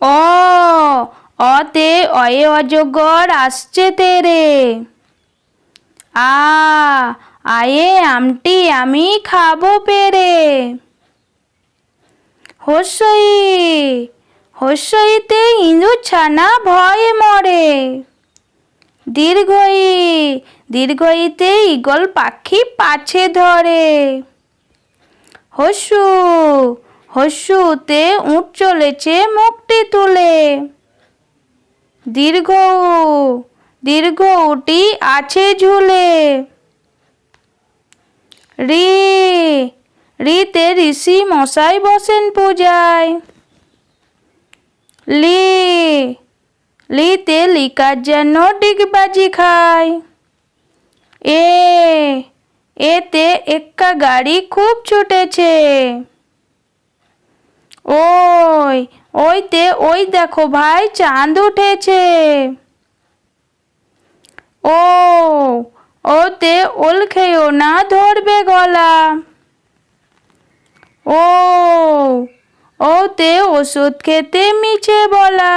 অ অতে অয়ে অজগর আসছে তেরে। আ আয়ে আমটি আমি খাবো পেরে। হস্যই হস্যইতে ইঁদুর ছানা ভয়ে মরে। দীর্ঘই দীর্ঘইতে ঈগল পাখি পাছে ধরে। হস্যু হস্যুতে উট চলেছে মুখটি তুলে। দীর্ঘ দীর্ঘ উটি আছে ঝুলে। রি রিতে ঋষি মশাই বসেন পূজায়। লি লিতে লিকার যেন ডিগবাজি খায়। এ এতে এক্কা গাড়ি খুব ছুটেছে। ওই ওইতে ওই দেখো ভাই চাঁদ উঠেছে। ও ওতে ওল খেয়েও না ধরবে গলা। ও ওতে ওষুধ খেতে মিছে বলা।